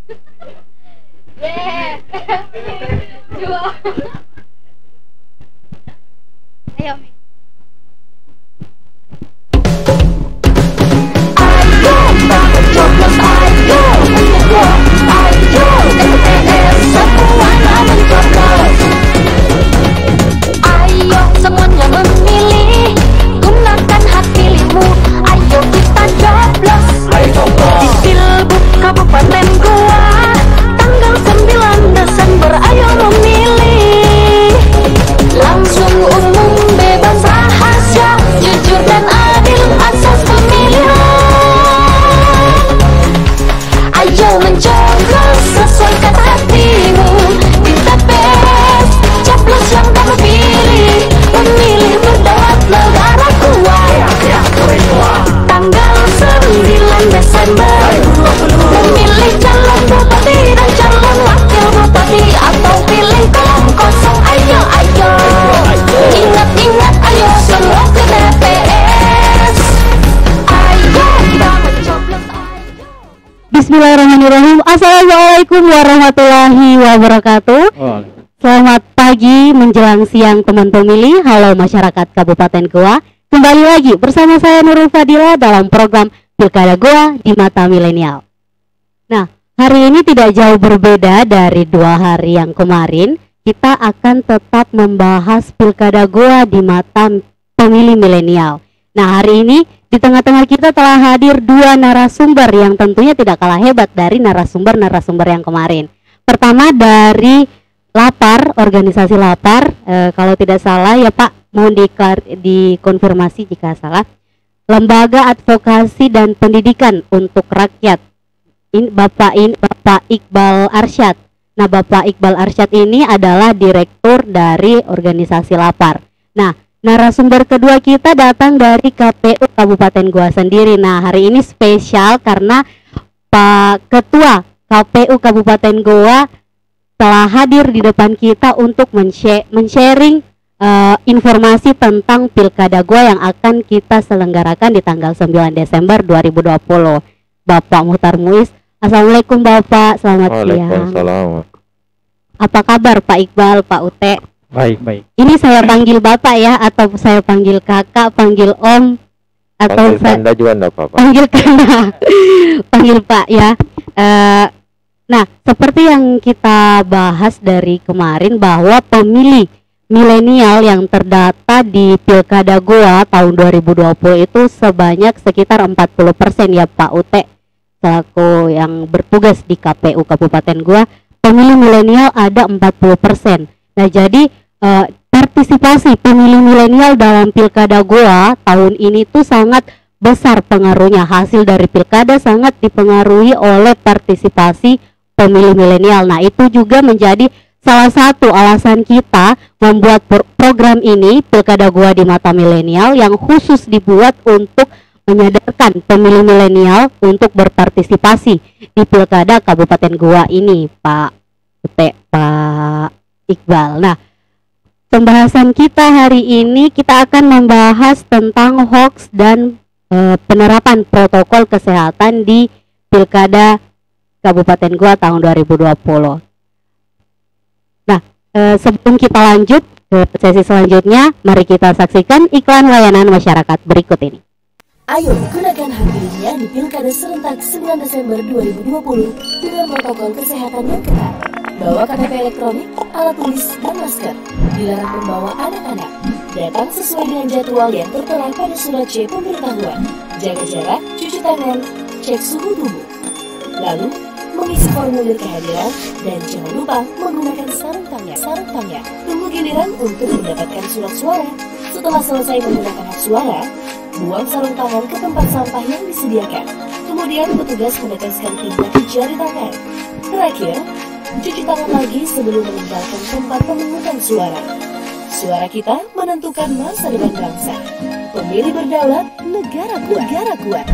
Yeah. Dua. Ayo, Mi. Ayo semuanya memilih, gunakan hak pilihmu. Ayo kita coblos di Pilbuk Kabupaten Goa, tanggal 9 Desember. Ayo memilih, langsung umum, bebas rahasia, jujur dan adil asas pemilihan. Ayo mencoblos sesuai kata hatimu di TPS, coblos yang kamu pilih, memilih berdaulat negara kuat. Tanggal 9 Desember, memilih calon bupati dan calon wakil bupati, atau pilih kolom kosong. Ayo, ayo, ingat-ingat, ayo semua ke TPS. Ayo kita mencoblos, ayo. Bismillahirrahmanirrahim. Assalamualaikum warahmatullahi wabarakatuh. Selamat pagi menjelang siang teman pemilih. Halo masyarakat Kabupaten Goa. Kembali lagi bersama saya Nurul Fadila dalam program Pilkada Goa di Mata Milenial. Nah, hari ini tidak jauh berbeda dari 2 hari yang kemarin. Kita akan tetap membahas Pilkada Goa di mata pemilih milenial. Nah, hari ini di tengah-tengah kita telah hadir 2 narasumber yang tentunya tidak kalah hebat dari narasumber-narasumber yang kemarin. Pertama dari LAPAR, organisasi LAPAR, kalau tidak salah ya Pak, mohon dikonfirmasi jika salah. Lembaga Advokasi dan Pendidikan untuk Rakyat. Bapak Iqbal Arsyad. Nah, Bapak Iqbal Arsyad ini adalah direktur dari organisasi LAPAR. Nah, narasumber kedua kita datang dari KPU Kabupaten Goa sendiri. Nah, hari ini spesial karena Pak Ketua KPU Kabupaten Goa telah hadir di depan kita untuk men-sharing informasi tentang Pilkada Goa yang akan kita selenggarakan di tanggal 9 Desember 2020. Bapak Muhtar Muiz. Assalamualaikum Bapak, selamat siang. Waalaikumsalam. Apa kabar Pak Iqbal, Pak Ute? Baik. Ini saya panggil Bapak ya, atau saya panggil Kakak, panggil Om, atau Panggil Kanda juga enggak apa-apa. panggil Kanda, panggil Pak ya. Nah, seperti yang kita bahas dari kemarin bahwa pemilih milenial yang terdata di Pilkada Goa tahun 2020 itu sebanyak sekitar 40% ya Pak Ute, selaku yang bertugas di KPU Kabupaten Goa. Pemilih milenial ada 40%. Nah, jadi partisipasi pemilih milenial dalam Pilkada Goa tahun ini tuh sangat besar pengaruhnya. Hasil dari Pilkada sangat dipengaruhi oleh partisipasi pemilih milenial. Nah, itu juga menjadi salah satu alasan kita membuat program ini Pilkada Goa di Mata Milenial yang khusus dibuat untuk menyadarkan pemilih milenial untuk berpartisipasi di Pilkada Kabupaten Goa ini, Pak Ute, Pak Iqbal. Nah, pembahasan kita hari ini kita akan membahas tentang hoax dan penerapan protokol kesehatan di Pilkada Kabupaten Goa tahun 2020. Nah, sebelum kita lanjut ke sesi selanjutnya, mari kita saksikan iklan layanan masyarakat berikut ini. Ayo gunakan hak pilihnya di Pilkada serentak 9 Desember 2020 dengan protokol kesehatan yang ketat. Bawa KTP elektronik, alat tulis, dan masker. Dilarang membawa anak-anak. Datang sesuai dengan jadwal yang tertera pada surat C pemberitahuan. Jaga jarak, cuci tangan, cek suhu tubuh. Lalu, mengisi formulir kehadiran dan jangan lupa menggunakan sarung tangan. Tunggu giliran untuk mendapatkan surat suara. Setelah selesai menggunakan hak suara, buang sarung tangan ke tempat sampah yang disediakan. Kemudian petugas meneteskan tinta di jari tangan. Terakhir, cuci tangan lagi sebelum meninggalkan tempat pemungutan suara. Suara kita menentukan masa depan bangsa. Pemilih berdaulat, negara kuat.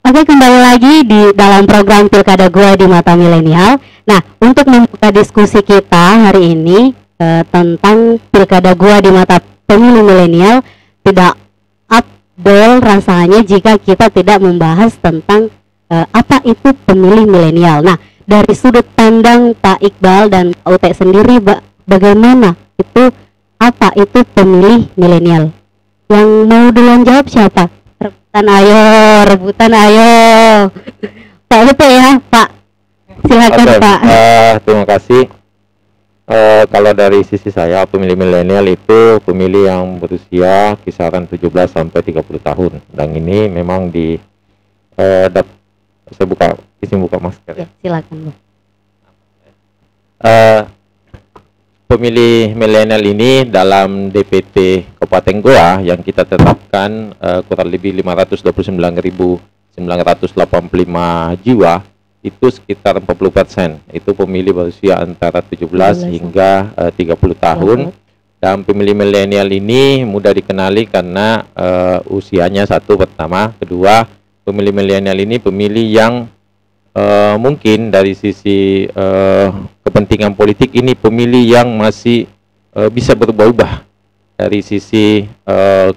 Oke, kembali lagi di dalam program Pilkada Goa di Mata Milenial. Nah, untuk membuka diskusi kita hari ini tentang Pilkada Goa di Mata Pemilih Milenial, tidak abdol rasanya jika kita tidak membahas tentang apa itu pemilih milenial. Nah, dari sudut pandang Pak Iqbal dan Pak Ute sendiri, bagaimana itu, apa itu pemilih milenial? Yang mau duluan jawab siapa? Rebutan ayo. Pak Ute ya, Pak. Silakan Pak. Terima kasih. Kalau dari sisi saya, pemilih milenial itu pemilih yang berusia kisaran 17 sampai 30 tahun. Dan ini memang saya izin buka masker ya. Silakan Bu. Pemilih milenial ini dalam DPT Kabupaten Goa yang kita tetapkan kurang lebih 529.985 jiwa, itu sekitar 40%. Itu pemilih berusia antara 17 hingga 30 tahun. Dan pemilih milenial ini mudah dikenali karena usianya satu pertama. Kedua, pemilih milenial ini pemilih yang mungkin dari sisi kepentingan politik ini pemilih yang masih bisa berubah-ubah dari sisi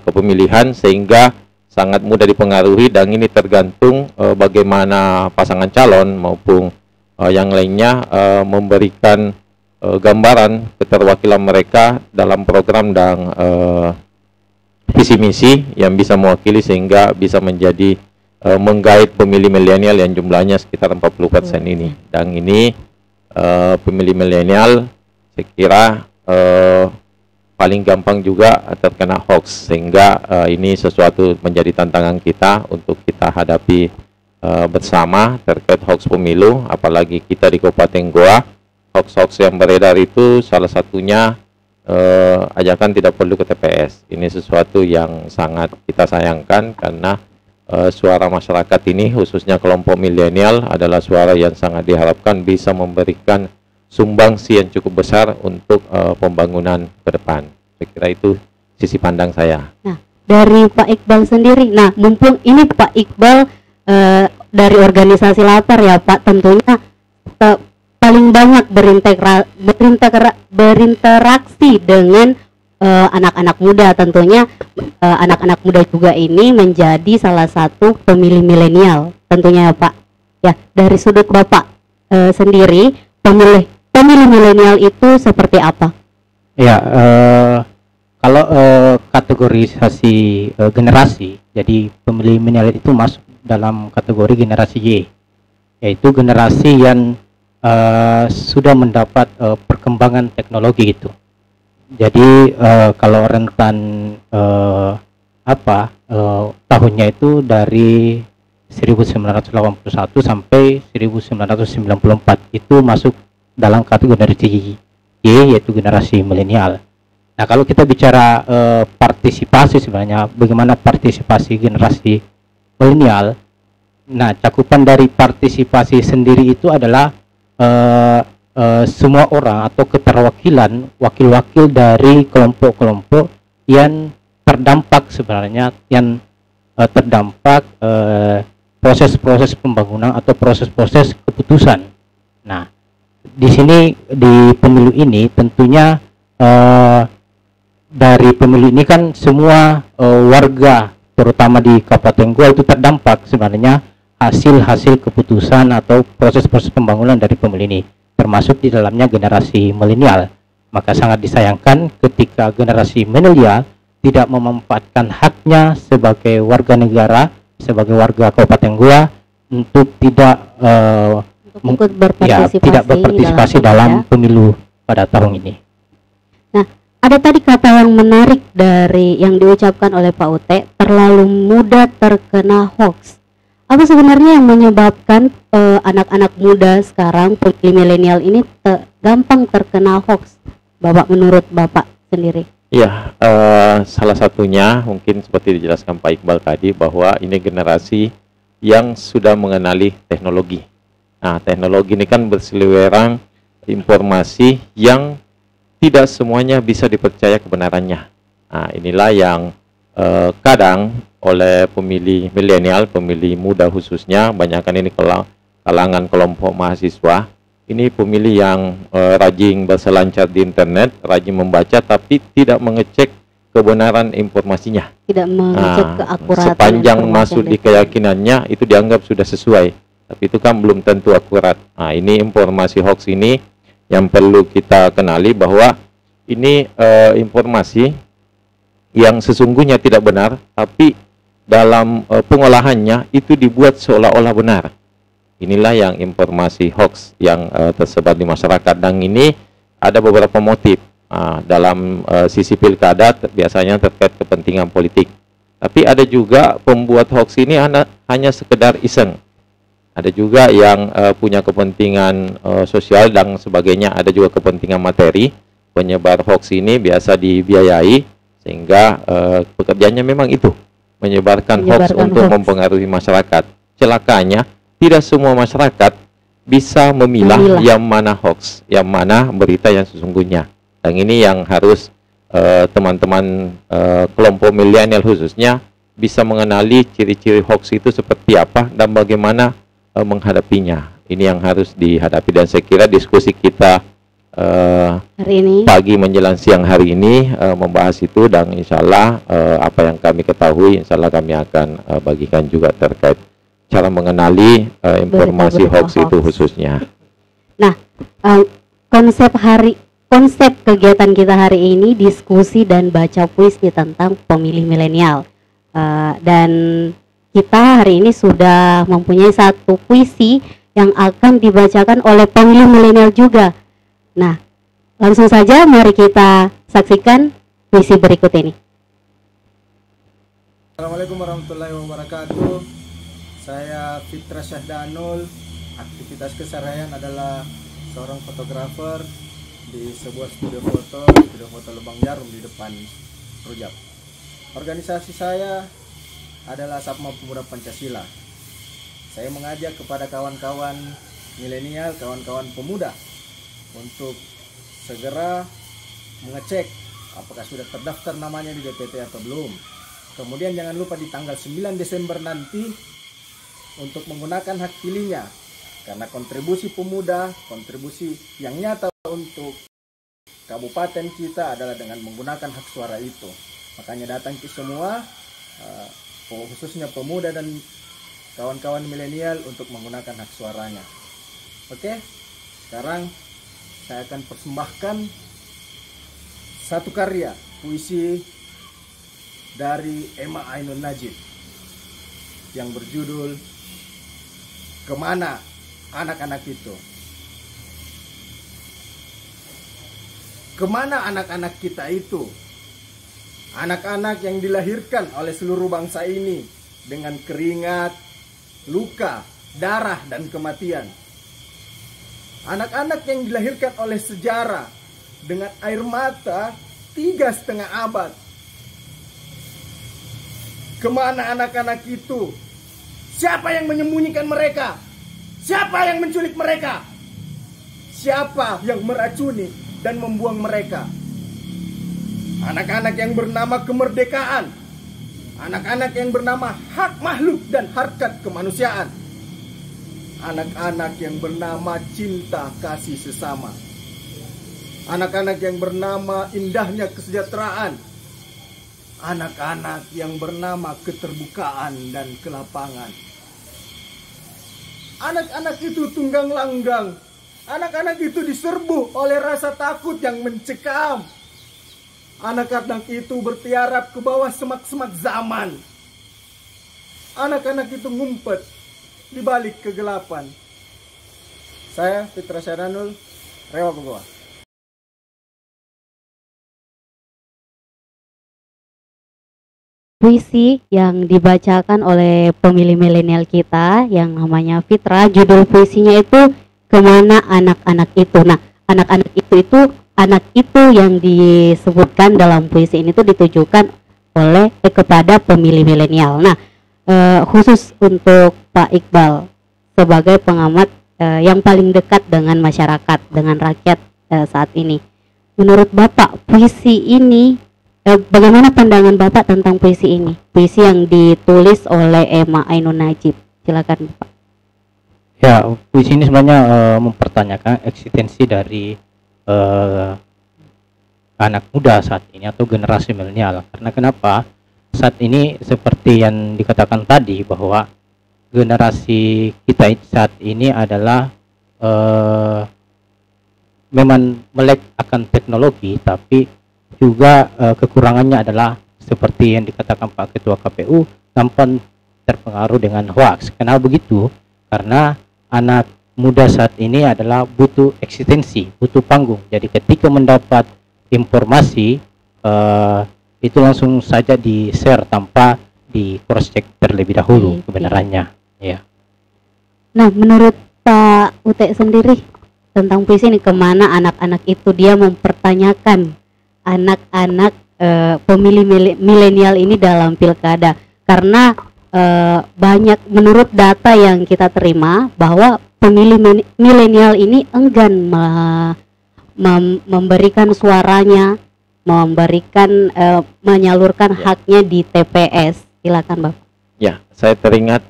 kepemilihan, sehingga sangat mudah dipengaruhi, dan ini tergantung bagaimana pasangan calon maupun yang lainnya memberikan gambaran keterwakilan mereka dalam program dan visi misi yang bisa mewakili sehingga bisa menjadi menggait pemilih milenial yang jumlahnya sekitar 40% ini. Dan ini pemilih milenial saya kira paling gampang juga terkena hoax, sehingga ini sesuatu menjadi tantangan kita untuk kita hadapi bersama terkait hoax pemilu. Apalagi kita di Kabupaten Goa, hoax-hoax yang beredar itu salah satunya ajakan tidak perlu ke TPS. Ini sesuatu yang sangat kita sayangkan karena suara masyarakat ini, khususnya kelompok milenial, adalah suara yang sangat diharapkan bisa memberikan sumbangsi yang cukup besar untuk pembangunan ke depan. Saya kira itu sisi pandang saya. Nah, dari Pak Iqbal sendiri, nah mumpung ini Pak Iqbal dari organisasi Lapar ya Pak, tentunya paling banyak berinteraksi dengan anak-anak muda. Tentunya anak-anak muda juga ini menjadi salah satu pemilih milenial tentunya ya Pak. Ya, dari sudut Bapak sendiri, pemilih milenial itu seperti apa? Ya, kalau kategorisasi generasi, jadi pemilih milenial itu masuk dalam kategori generasi Y, yaitu generasi yang sudah mendapat perkembangan teknologi itu. Jadi kalau rentan tahunnya itu dari 1981 sampai 1994 itu masuk dalam kategori Y, yaitu generasi milenial. Nah, kalau kita bicara partisipasi, sebenarnya bagaimana partisipasi generasi milenial, nah cakupan dari partisipasi sendiri itu adalah semua orang atau keterwakilan wakil-wakil dari kelompok-kelompok yang terdampak, sebenarnya yang terdampak proses-proses pembangunan atau proses-proses keputusan. Nah, di sini di pemilu ini tentunya dari pemilu ini kan semua warga terutama di Kabupaten Goa itu terdampak sebenarnya hasil-hasil keputusan atau proses-proses pembangunan dari pemilu ini, termasuk di dalamnya generasi milenial. Maka sangat disayangkan ketika generasi milenial tidak memanfaatkan haknya sebagai warga negara, sebagai warga Kabupaten Goa untuk tidak berpartisipasi dalam pemilu pada tahun ini. Nah, ada tadi kata yang menarik dari yang diucapkan oleh Pak Ute, terlalu mudah terkena hoax. Apa sebenarnya yang menyebabkan anak-anak muda sekarang, pemilih milenial ini gampang terkena hoax, Bapak, menurut Bapak sendiri? Ya, salah satunya mungkin seperti dijelaskan Pak Iqbal tadi, bahwa ini generasi yang sudah mengenali teknologi. Nah, teknologi ini kan berseliweran informasi yang tidak semuanya bisa dipercaya kebenarannya. Nah, inilah yang kadang oleh pemilih milenial, pemilih muda khususnya, banyakkan ini kalangan kelompok mahasiswa, ini pemilih yang rajin berselancar di internet, rajin membaca, tapi tidak mengecek kebenaran informasinya. Tidak mengecek keakuratan Sepanjang informasi masuk yang di keyakinannya itu dianggap sudah sesuai, tapi itu kan belum tentu akurat. Nah, ini informasi hoax ini yang perlu kita kenali bahwa ini informasi yang sesungguhnya tidak benar, tapi dalam pengolahannya itu dibuat seolah-olah benar. Inilah yang informasi hoax yang tersebar di masyarakat, dan ini ada beberapa motif. Dalam sisi pilkada biasanya terkait kepentingan politik, tapi ada juga pembuat hoax ini hanya sekedar iseng. Ada juga yang punya kepentingan sosial dan sebagainya, ada juga kepentingan materi. Penyebar hoax ini biasa dibiayai, sehingga pekerjaannya memang itu, menyebarkan hoax untuk mempengaruhi masyarakat. Celakanya tidak semua masyarakat bisa memilah yang mana hoax, yang mana berita yang sesungguhnya. Dan ini yang harus teman-teman kelompok milenial khususnya bisa mengenali ciri-ciri hoax itu seperti apa dan bagaimana menghadapinya. Ini yang harus dihadapi, dan saya kira diskusi kita hari ini, pagi menjelang siang hari ini membahas itu, dan insya Allah apa yang kami ketahui insya Allah kami akan bagikan juga terkait cara mengenali informasi hoax itu khususnya. Nah, konsep kegiatan kita hari ini diskusi dan baca puisi tentang pemilih milenial, dan kita hari ini sudah mempunyai satu puisi yang akan dibacakan oleh pemilih milenial juga. Nah, langsung saja mari kita saksikan puisi berikut ini. Assalamualaikum warahmatullahi wabarakatuh. Saya Fitra Syahdanul. Aktivitas keseharian adalah seorang fotografer di sebuah studio foto Lubang Jarum di depan Rujak. Organisasi saya adalah Sapma Pemuda Pancasila. Saya mengajak kepada kawan-kawan milenial, kawan-kawan pemuda untuk segera mengecek apakah sudah terdaftar namanya di DPT atau belum. Kemudian jangan lupa di tanggal 9 Desember nanti untuk menggunakan hak pilihnya, karena kontribusi pemuda, kontribusi yang nyata untuk kabupaten kita adalah dengan menggunakan hak suara itu. Makanya datang ke semua, khususnya pemuda dan kawan-kawan milenial untuk menggunakan hak suaranya. Oke, sekarang saya akan persembahkan satu karya puisi dari Emma Ainun Najib yang berjudul Kemana Anak-anak Itu. Kemana anak-anak kita itu? Anak-anak yang dilahirkan oleh seluruh bangsa ini dengan keringat, luka, darah, dan kematian. Anak-anak yang dilahirkan oleh sejarah dengan air mata 3,5 abad. Kemana anak-anak itu? Siapa yang menyembunyikan mereka? Siapa yang menculik mereka? Siapa yang meracuni dan membuang mereka? Anak-anak yang bernama kemerdekaan, anak-anak yang bernama hak makhluk dan harkat kemanusiaan, anak-anak yang bernama cinta kasih sesama, anak-anak yang bernama indahnya kesejahteraan, anak-anak yang bernama keterbukaan dan kelapangan. Anak-anak itu tunggang langgang, anak-anak itu diserbu oleh rasa takut yang mencekam. Anak-anak itu bertiarap ke bawah semak-semak zaman. Anak-anak itu ngumpet di balik kegelapan. Saya Fitra Syahdanul, Rewa Gogoa. Puisi yang dibacakan oleh pemilih milenial kita yang namanya Fitra, judul puisinya itu Kemana Anak-anak Itu. Nah, anak-anak itu anak itu yang disebutkan dalam puisi ini tuh ditujukan oleh kepada pemilih milenial. Nah, khusus untuk Pak Iqbal sebagai pengamat yang paling dekat dengan masyarakat, dengan rakyat saat ini. Menurut Bapak, puisi ini bagaimana pandangan Bapak tentang puisi ini? Puisi yang ditulis oleh Emma Ainun Najib. Silakan Bapak. Ya, puisi ini sebenarnya mempertanyakan eksistensi dari anak muda saat ini atau generasi milenial. Karena kenapa? Saat ini seperti yang dikatakan tadi bahwa generasi kita saat ini adalah memang melek akan teknologi, tapi juga kekurangannya adalah seperti yang dikatakan Pak Ketua KPU, gampang terpengaruh dengan hoax. Kenapa begitu? Karena anak muda saat ini adalah butuh eksistensi, butuh panggung. Jadi ketika mendapat informasi itu langsung saja di share tanpa di cross check terlebih dahulu kebenarannya. Ya. Nah, menurut Pak Ute sendiri tentang puisi ini, kemana anak-anak itu dia mempertanyakan anak-anak pemilih milenial ini dalam pilkada? Karena banyak menurut data yang kita terima bahwa pemilih milenial ini enggan memberikan suaranya, menyalurkan haknya di TPS. Silakan, Bapak. Ya, saya teringat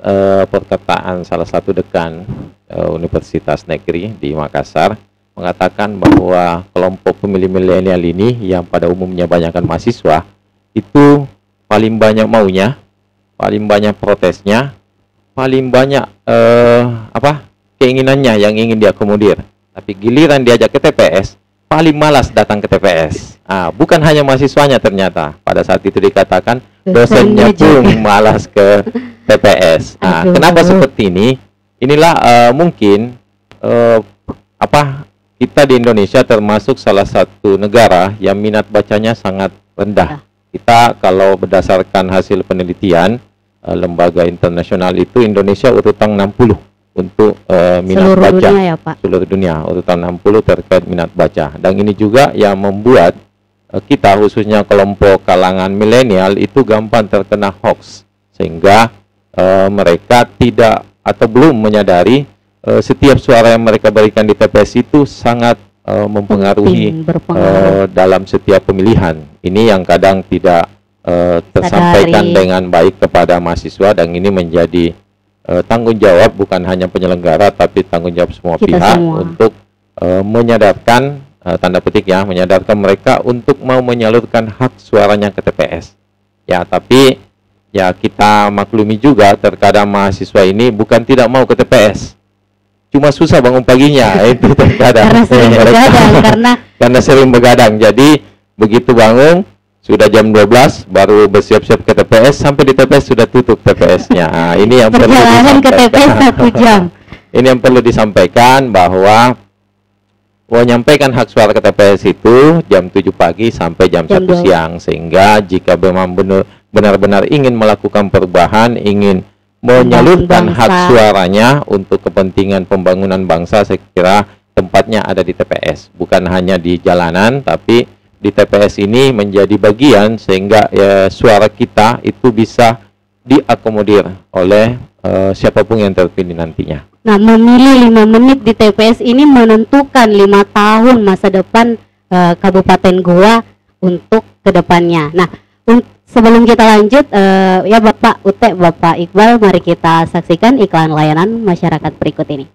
perkataan salah satu dekan Universitas Negeri di Makassar mengatakan bahwa kelompok pemilih milenial ini yang pada umumnya banyakkan mahasiswa itu paling banyak maunya, paling banyak protesnya, paling banyak keinginannya yang ingin diakomodir. Tapi giliran diajak ke TPS, paling malas datang ke TPS. Bukan hanya mahasiswanya ternyata. Pada saat itu dikatakan dosennya pun malas ke TPS. Kenapa seperti ini? Inilah mungkin kita di Indonesia termasuk salah satu negara yang minat bacanya sangat rendah. Kita kalau berdasarkan hasil penelitian lembaga internasional itu Indonesia urutan 60 untuk minat seluruh baca dunia, ya, Pak? Seluruh dunia urutan 60 terkait minat baca. Dan ini juga yang membuat kita khususnya kelompok kalangan milenial itu gampang terkena hoax, sehingga mereka tidak atau belum menyadari setiap suara yang mereka berikan di TPS itu sangat mempengaruhi dalam setiap pemilihan. Ini yang kadang tidak tersampaikan dengan baik kepada mahasiswa, dan ini menjadi tanggung jawab bukan hanya penyelenggara tapi tanggung jawab semua pihak untuk menyadarkan, tanda petik ya, menyadarkan mereka untuk mau menyalurkan hak suaranya ke TPS. Ya, tapi ya kita maklumi juga terkadang mahasiswa ini bukan tidak mau ke TPS, cuma susah bangun paginya. Itu terkadang karena sering begadang, karena sering begadang. Jadi begitu bangun sudah jam 12 baru bersiap-siap ke TPS, sampai di TPS sudah tutup TPS-nya. Ini yang perlu disampaikan. Ke TPS 1 jam. Ini yang perlu disampaikan bahwa menyampaikan hak suara ke TPS itu jam 7 pagi sampai jam 1 siang. Sehingga jika memang benar-benar ingin melakukan perubahan, ingin menyalurkan hak suaranya untuk kepentingan pembangunan bangsa, saya kira tempatnya ada di TPS. Bukan hanya di jalanan, tapi di TPS ini menjadi bagian sehingga suara kita itu bisa diakomodir oleh siapapun yang terpilih nantinya. Nah, memilih 5 menit di TPS ini menentukan 5 tahun masa depan Kabupaten Goa untuk kedepannya. Nah, sebelum kita lanjut, ya Bapak Ute, Bapak Iqbal, mari kita saksikan iklan layanan masyarakat berikut ini.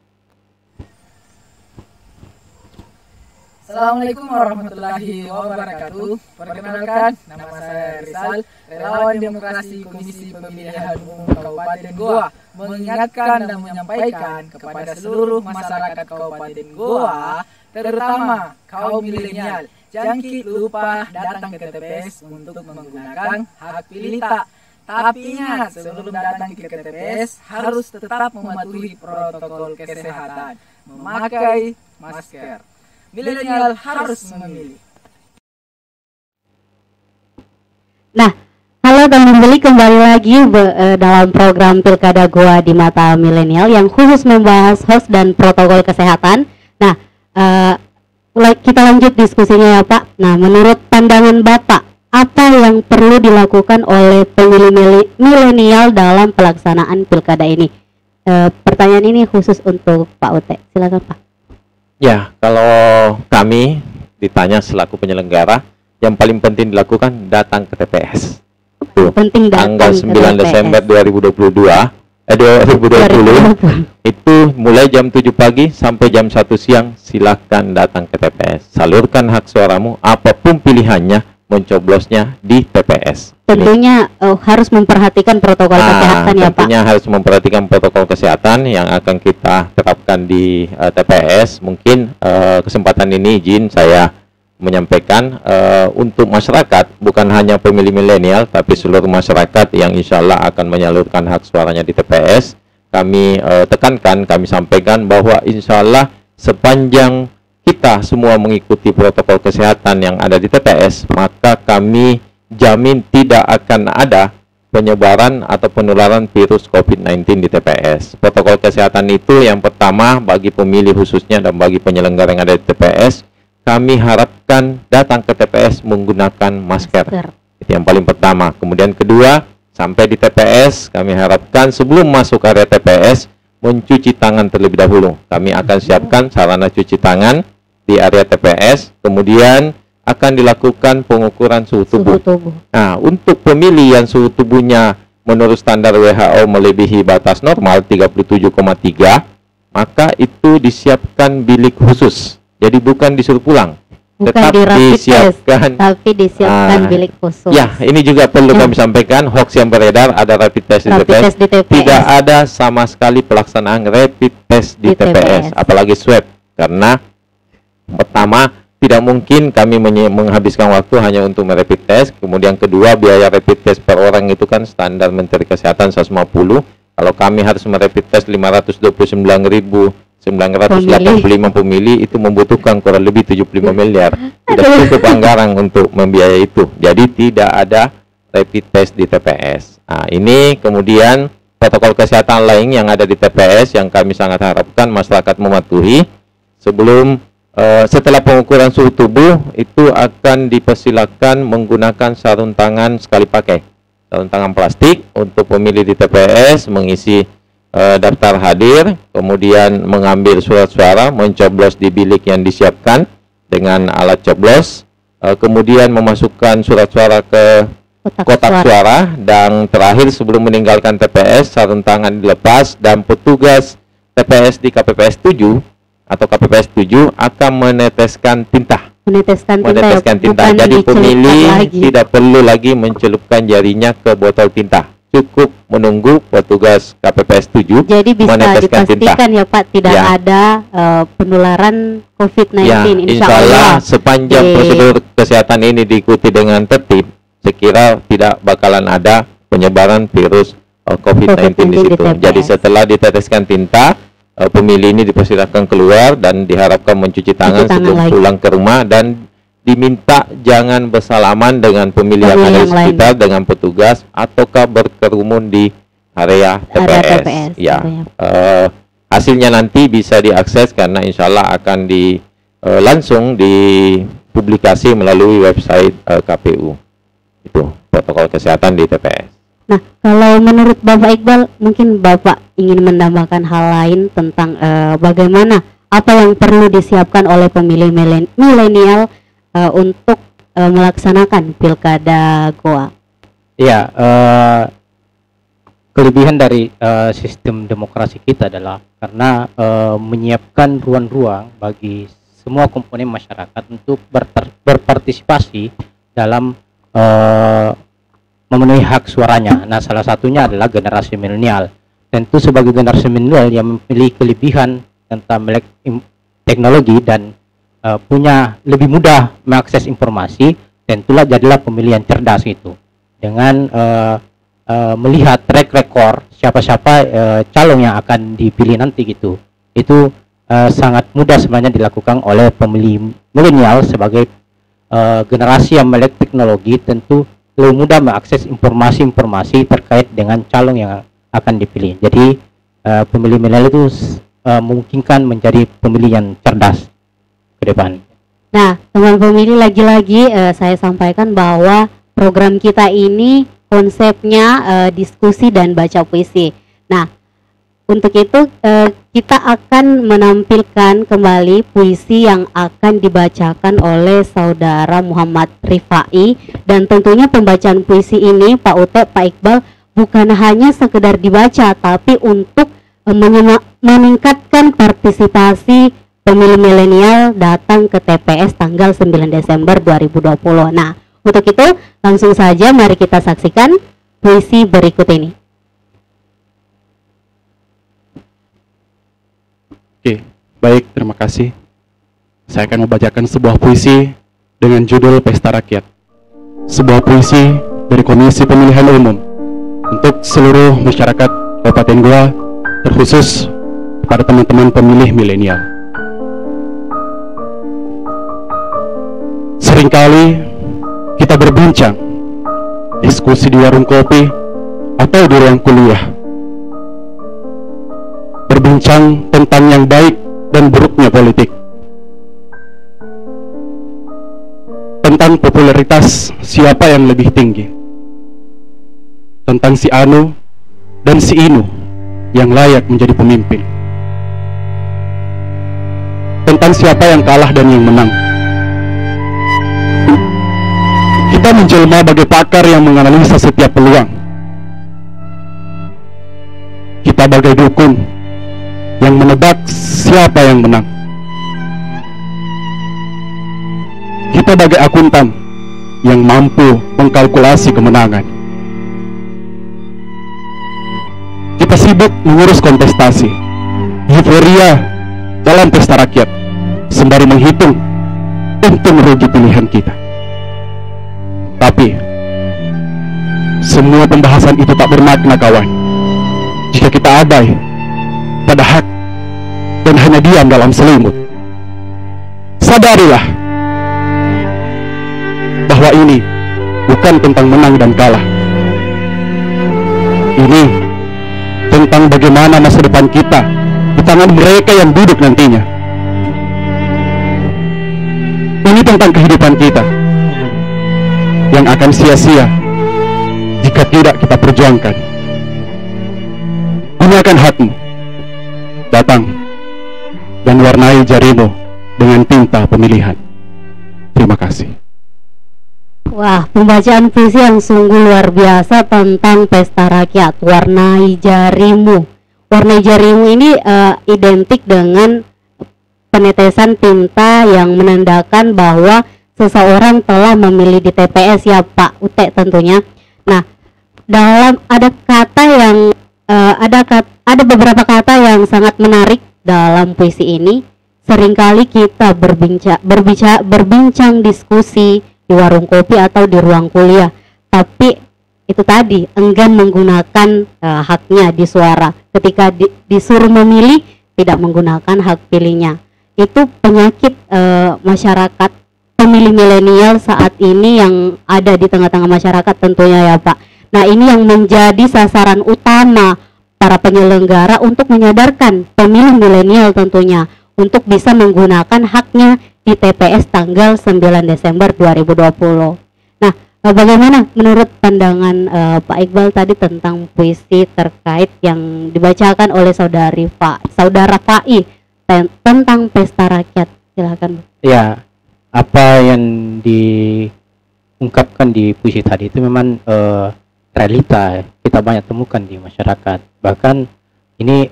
Assalamualaikum warahmatullahi wabarakatuh. Perkenalkan, nama saya Rizal, relawan demokrasi Komisi Pemilihan Umum Kabupaten Goa, mengingatkan dan menyampaikan kepada seluruh masyarakat Kabupaten Goa, terutama kaum milenial, jangan lupa datang ke TPS untuk menggunakan hak pilih tak. Tapi ingat, sebelum datang ke TPS harus tetap mematuhi protokol kesehatan, memakai masker. Milenial harus memilih. Nah, halo dan kembali lagi dalam program Pilkada Goa di Mata Milenial yang khusus membahas host dan protokol kesehatan. Nah, kita lanjut diskusinya ya Pak. Nah, menurut pandangan Bapak, apa yang perlu dilakukan oleh pemilih milenial dalam pelaksanaan pilkada ini? Pertanyaan ini khusus untuk Pak Ute. Silakan Pak. Ya, kalau kami ditanya selaku penyelenggara, yang paling penting dilakukan datang ke TPS. Penting datang tanggal 9 Desember 2022 2020 itu mulai jam 7 pagi sampai jam 1 siang. Silakan datang ke TPS, salurkan hak suaramu apapun pilihannya, mencoblosnya di TPS. Tentunya harus memperhatikan protokol kesehatan ya Pak. Tentunya harus memperhatikan protokol kesehatan yang akan kita terapkan di TPS. Mungkin kesempatan ini izin saya menyampaikan untuk masyarakat, bukan hanya pemilih milenial, tapi seluruh masyarakat yang insya Allah akan menyalurkan hak suaranya di TPS. Kami tekankan, kami sampaikan bahwa insya Allah sepanjang kita semua mengikuti protokol kesehatan yang ada di TPS, maka kami jamin tidak akan ada penyebaran atau penularan virus COVID-19 di TPS. Protokol kesehatan itu yang pertama bagi pemilih khususnya dan bagi penyelenggara yang ada di TPS, kami harapkan datang ke TPS menggunakan masker. Itu yang paling pertama. Kemudian kedua, sampai di TPS kami harapkan sebelum masuk area TPS mencuci tangan terlebih dahulu. Kami akan siapkan sarana cuci tangan di area TPS. Kemudian akan dilakukan pengukuran suhu tubuh. Nah, untuk pemilih yang suhu tubuhnya menurut standar WHO melebihi batas normal 37,3, maka itu disiapkan bilik khusus. Jadi bukan disuruh pulang, tetap disiapkan, tapi disiapkan bilik khusus. Ya, ini juga perlu kami sampaikan, hoax yang beredar ada rapid test di TPS. Tidak ada sama sekali pelaksanaan rapid test di TPS, apalagi swab. Karena pertama, tidak mungkin kami menghabiskan waktu hanya untuk merapid test. Kemudian kedua, biaya rapid test per orang itu kan standar Menteri Kesehatan 150. Kalau kami harus merapid test 529.985 pemilih, itu membutuhkan kurang lebih 75 miliar. Tidak cukup anggaran untuk membiayai itu. Jadi tidak ada rapid test di TPS. Nah, ini kemudian protokol kesehatan lain yang ada di TPS yang kami sangat harapkan masyarakat mematuhi. Sebelum setelah pengukuran suhu tubuh itu akan dipersilakan menggunakan sarung tangan sekali pakai, sarung tangan plastik untuk pemilih di TPS, mengisi daftar hadir, kemudian mengambil surat suara, mencoblos di bilik yang disiapkan dengan alat coblos, kemudian memasukkan surat suara ke kotak suara, dan terakhir sebelum meninggalkan TPS, sarung tangan dilepas dan petugas TPS di KPPS 7 atau KPPS 7 akan meneteskan tinta. Meneteskan tinta. Jadi pemilih tidak perlu lagi mencelupkan jarinya ke botol tinta. Cukup menunggu petugas KPPS 7 jadi bisa dipastikan tinta. Ya Pak, tidak ada penularan COVID-19 ya, insya Allah sepanjang prosedur kesehatan ini diikuti dengan tertib, sekira tidak bakalan ada penyebaran virus COVID-19 di situ. Jadi setelah diteteskan tinta, pemilih ini dipersilakan keluar dan diharapkan mencuci tangan sebelum pulang ke rumah, dan diminta jangan bersalaman dengan pemilih yang ada di sekitar, dengan petugas, ataukah berkerumun di area TPS. Ya, hasilnya nanti bisa diakses karena insya Allah akan langsung dipublikasi melalui website KPU. Itu protokol kesehatan di TPS. Nah, kalau menurut Bapak Iqbal, mungkin Bapak ingin menambahkan hal lain tentang bagaimana apa yang perlu disiapkan oleh pemilih milenial untuk melaksanakan Pilkada Goa. Ya, kelebihan dari sistem demokrasi kita adalah karena menyiapkan ruang-ruang bagi semua komponen masyarakat untuk berpartisipasi dalam memenuhi hak suaranya. Nah, salah satunya adalah generasi milenial. Tentu sebagai generasi milenial yang memiliki kelebihan tentang melek teknologi dan punya lebih mudah mengakses informasi, tentulah jadilah pemilihan cerdas itu dengan melihat track record siapa-siapa calon yang akan dipilih nanti gitu. Itu sangat mudah sebenarnya dilakukan oleh pemilih milenial sebagai generasi yang melek teknologi, tentu lebih mudah mengakses informasi-informasi terkait dengan calon yang akan dipilih. Jadi pemilih milenial itu memungkinkan menjadi pemilih yang cerdas ke depan. Nah, teman pemilih, lagi-lagi saya sampaikan bahwa program kita ini konsepnya diskusi dan baca puisi. Nah, untuk itu kita akan menampilkan kembali puisi yang akan dibacakan oleh saudara Muhammad Rifai, dan tentunya pembacaan puisi ini Pak Ute, Pak Iqbal bukan hanya sekedar dibaca, tapi untuk meningkatkan partisipasi pemilih milenial datang ke TPS tanggal 9 Desember 2020. Nah, untuk itu langsung saja mari kita saksikan puisi berikut ini. Oke, baik, terima kasih. Saya akan membacakan sebuah puisi dengan judul Pesta Rakyat. Sebuah puisi dari Komisi Pemilihan Umum untuk seluruh masyarakat Kabupaten Goa, terkhusus pada teman-teman pemilih milenial. Seringkali kita berbincang, diskusi di warung kopi atau di ruang kuliah, berbincang tentang yang baik dan buruknya politik, tentang popularitas siapa yang lebih tinggi, tentang si Anu dan si Inu yang layak menjadi pemimpin, tentang siapa yang kalah dan yang menang. Kita menjelma bagai pakar yang menganalisa setiap peluang. Kita bagai dukun yang menebak siapa yang menang. Kita bagai akuntan yang mampu mengkalkulasi kemenangan. Kita sibuk mengurus kontestasi, euforia dalam pesta rakyat, sembari menghitung untung rugi pilihan kita. Tapi semua pembahasan itu tak bermakna, kawan, jika kita abai pada hak dan hanya diam dalam selimut. Sadarilah bahwa ini bukan tentang menang dan kalah. Ini tentang bagaimana masa depan kita di tangan mereka yang duduk nantinya. Ini tentang kehidupan kita yang akan sia-sia jika tidak kita perjuangkan. Gunakan hakmu, datang dan warnai jarimu dengan tinta pemilihan. Terima kasih. Wah, pembacaan puisi yang sungguh luar biasa tentang pesta rakyat. Warnai jarimu. Warnai jarimu ini identik dengan penetesan tinta yang menandakan bahwa seseorang telah memilih di TPS, ya Pak Ute tentunya. Nah, dalam ada kata yang ada beberapa kata yang sangat menarik dalam puisi ini. Seringkali kita berbincang diskusi di warung kopi atau di ruang kuliah, tapi itu tadi enggan menggunakan haknya di suara. Ketika disuruh memilih, tidak menggunakan hak pilihnya. Itu penyakit masyarakat pemilih milenial saat ini yang ada di tengah-tengah masyarakat tentunya, ya Pak. Nah, ini yang menjadi sasaran utama para penyelenggara untuk menyadarkan pemilih milenial tentunya untuk bisa menggunakan haknya di TPS tanggal 9 Desember 2020. Nah, bagaimana menurut pandangan Pak Iqbal tadi tentang puisi terkait yang dibacakan oleh saudara Fai tentang pesta rakyat? Silakan. Ya, apa yang diungkapkan di puisi tadi itu memang realita kita banyak temukan di masyarakat. Bahkan ini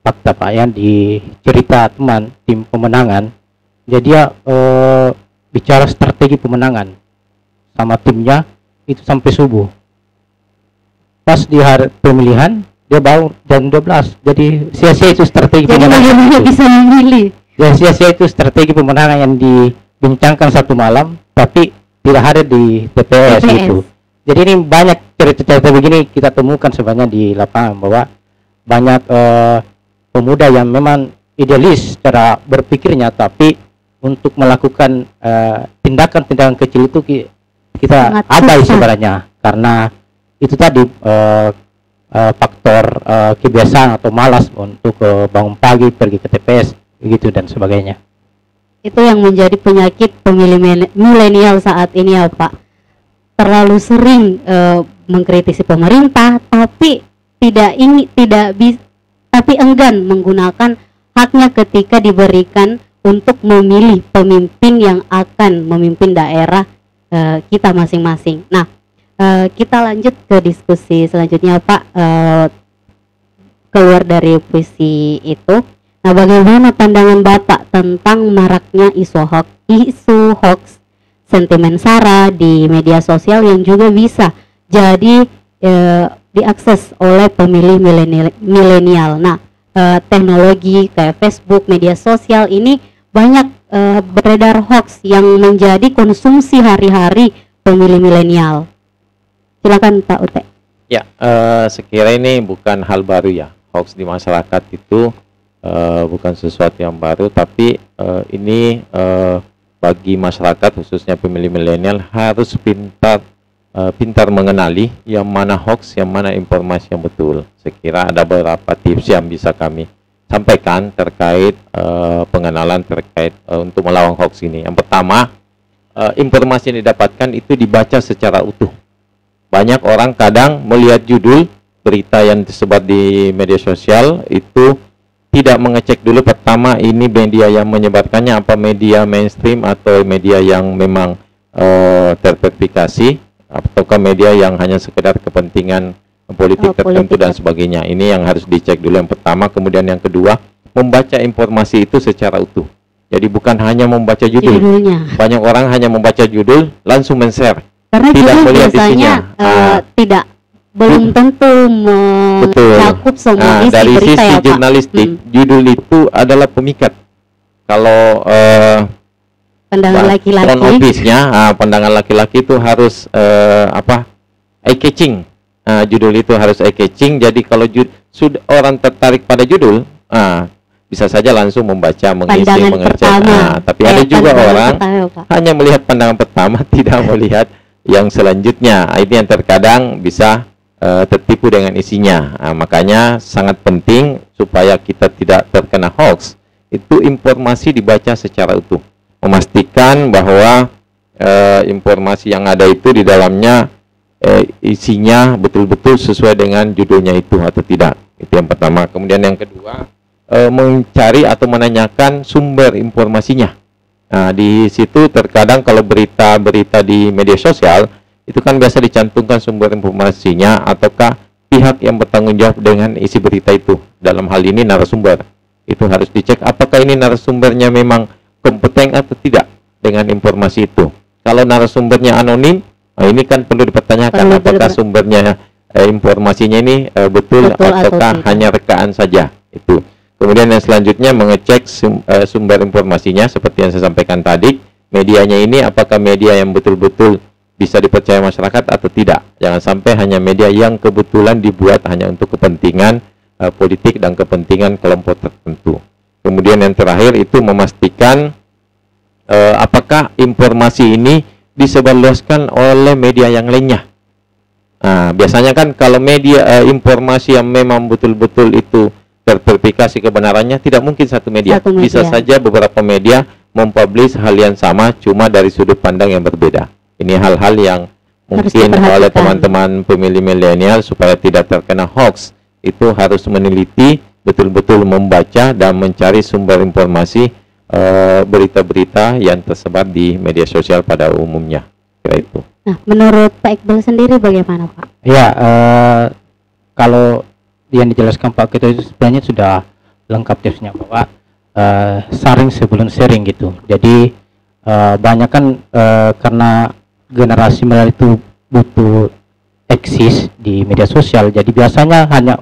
fakta Pak yang di cerita teman tim pemenangan. Jadi dia bicara strategi pemenangan sama timnya itu sampai subuh. Pas di hari pemilihan dia baru jam 12. Jadi sia-sia itu strategi pemenangan. Jadi bagaimana bisa memilih? Ya, sia-sia itu strategi pemenangan yang dibincangkan satu malam tapi tidak hadir di TPS itu. Jadi ini banyak cerita-cerita begini kita temukan sebenarnya di lapangan, bahwa banyak pemuda yang memang idealis cara berpikirnya, tapi untuk melakukan tindakan-tindakan kecil itu kita abai sebenarnya, karena itu tadi faktor kebiasaan atau malas untuk bangun pagi pergi ke TPS begitu dan sebagainya. Itu yang menjadi penyakit pemilih milenial saat ini, ya Pak. Terlalu sering mengkritisi pemerintah, tapi tapi enggan menggunakan haknya ketika diberikan untuk memilih pemimpin yang akan memimpin daerah kita masing-masing. Nah, kita lanjut ke diskusi selanjutnya Pak. Keluar dari puisi itu, nah bagaimana pandangan Bapak tentang maraknya isu hoax, sentimen sara di media sosial yang juga bisa jadi diakses oleh pemilih milenial. Nah, teknologi kayak Facebook, media sosial ini banyak beredar hoax yang menjadi konsumsi hari-hari pemilih milenial. Silakan Pak Ute. Ya, sekira ini bukan hal baru ya. Hoax di masyarakat itu bukan sesuatu yang baru, tapi ini bagi masyarakat khususnya pemilih milenial harus pintar mengenali yang mana hoax, yang mana informasi yang betul. Sekira ada beberapa tips yang bisa kami sampaikan terkait pengenalan terkait untuk melawan hoax ini. Yang pertama, informasi yang didapatkan itu dibaca secara utuh. Banyak orang kadang melihat judul berita yang tersebar di media sosial itu tidak mengecek dulu pertama ini media yang menyebarkannya apa media mainstream atau media yang memang terverifikasi ataukah media yang hanya sekedar kepentingan politik tertentu dan sebagainya. Ini yang harus dicek dulu yang pertama. Kemudian yang kedua, membaca informasi itu secara utuh. Jadi bukan hanya membaca judulnya. Banyak orang hanya membaca judul langsung men-share. Karena tidak melihat isinya. Belum tentu mencakup semua isi dari berita sisi ya Pak. jurnalistik, judul itu adalah pemikat. Kalau pandangan laki-laki, pandangan laki-laki itu harus eye catching. Judul itu harus eye catching. Jadi kalau sudah orang tertarik pada judul, bisa saja langsung membaca, mengisi, mengecek. Tapi ada juga orang hanya melihat pandangan pertama, tidak melihat yang selanjutnya. Ini yang terkadang bisa tertipu dengan isinya. Makanya sangat penting supaya kita tidak terkena hoax, itu informasi dibaca secara utuh, memastikan bahwa informasi yang ada itu di dalamnya isinya betul-betul sesuai dengan judulnya itu atau tidak. Itu yang pertama. Kemudian yang kedua, mencari atau menanyakan sumber informasinya. Nah, di situ terkadang kalau berita-berita di media sosial itu kan biasa dicantumkan sumber informasinya ataukah pihak yang bertanggung jawab dengan isi berita itu. Dalam hal ini narasumber. Itu harus dicek apakah ini narasumbernya memang kompeten atau tidak dengan informasi itu. Kalau narasumbernya anonim, ini kan perlu dipertanyakan apakah sumbernya informasinya ini betul ataukah hanya rekaan saja. Itu. Kemudian yang selanjutnya mengecek sumber informasinya seperti yang saya sampaikan tadi. Medianya ini apakah media yang betul-betul bisa dipercaya masyarakat atau tidak. Jangan sampai hanya media yang kebetulan dibuat hanya untuk kepentingan politik dan kepentingan kelompok tertentu. Kemudian yang terakhir itu memastikan apakah informasi ini disebarluaskan oleh media yang lainnya. Biasanya kan kalau media informasi yang memang betul-betul itu terverifikasi kebenarannya, tidak mungkin satu media. Bisa saja beberapa media mempublish hal yang sama cuma dari sudut pandang yang berbeda. Ini hal-hal yang mungkin oleh teman-teman pemilih milenial supaya tidak terkena hoax itu harus meneliti, betul-betul membaca dan mencari sumber informasi berita-berita yang tersebar di media sosial pada umumnya. Kira itu. Nah, menurut Pak Iqbal sendiri bagaimana Pak? Ya, kalau yang dijelaskan Pak Ketua itu sebenarnya sudah lengkap tipsnya bahwa saring sebelum sharing gitu. Jadi banyak kan karena generasi milenial itu butuh eksis di media sosial, jadi biasanya hanya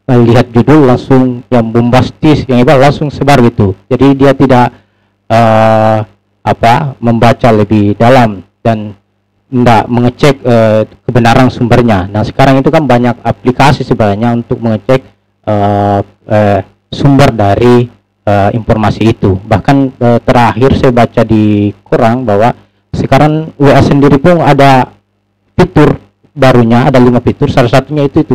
melihat judul langsung yang bombastis, yang hebat langsung sebar gitu. Jadi dia tidak membaca lebih dalam dan tidak mengecek kebenaran sumbernya. Nah sekarang itu kan banyak aplikasi sebenarnya untuk mengecek sumber dari informasi itu. Bahkan terakhir saya baca di koran bahwa sekarang WA sendiri pun ada fitur barunya, ada 5 fitur, salah satunya itu